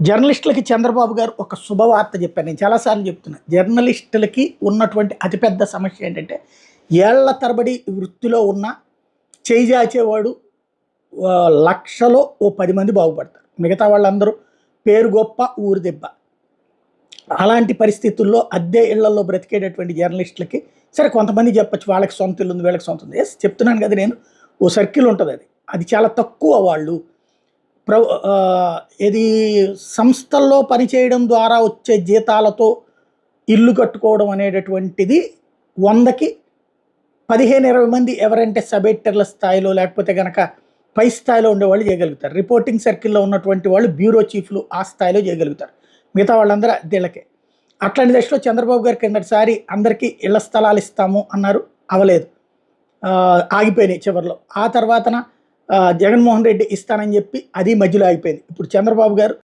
జర్నలిస్టులకి చంద్రబాబు గారు ఒక శుభవార్త చెప్పారు. నేను చాలాసార్లు చెప్తున్నా. జర్నలిస్టులకి ఉన్నటువంటి అతిపెద్ద సమస్య ఏంటంటే, ఏళ్ల తరబడి వృత్తిలో ఉన్న చేయి చాచేవాడు లక్షలో ఓ 10 మంది బాగుపడతారు. మిగతా వాళ్ళందరూ పేరు గొప్ప, ఊరు దెబ్బ. అలాంటి పరిస్థితుల్లో అద్దె ఇళ్లలో బ్రతికేటటువంటి జర్నలిస్టులకి సరే కొంతమంది చెప్పొచ్చు వాళ్ళకి సొంత ఇల్లు ఉంది, వీళ్ళకి సొంత ఉంది. ఎస్ చెప్తున్నాను కదా నేను. ఓ సర్కిల్ ఉంటుంది అది. అది చాలా తక్కువ వాళ్ళు. ప్ర ఇది సంస్థల్లో పనిచేయడం ద్వారా వచ్చే జీతాలతో ఇల్లు కట్టుకోవడం అనేటటువంటిది 100కి 15, 20 మంది ఎవరంటే సబ్ ఎడిటర్ల స్థాయిలో లేకపోతే గనక పై స్థాయిలో ఉండేవాళ్ళు చేయగలుగుతారు. రిపోర్టింగ్ సర్కిల్‌లో ఉన్నటువంటి వాళ్ళు బ్యూరో చీఫ్‌లు ఆ స్థాయిలో చేయగలుగుతారు. మిగతా వాళ్ళందరూ అద్దెళ్ళకే. అట్లాంటి దశలో చంద్రబాబు గారు కిందటిసారి అందరికీ ఇళ్ల స్థలాలు ఇస్తాము అన్నారు. అవ్వలేదు. ఆగిపోయినాయి చివర్లో. ఆ తర్వాతన జగన్మోహన్ రెడ్డి ఇస్తానని చెప్పి అది మధ్యలో ఆగిపోయింది. ఇప్పుడు చంద్రబాబు గారు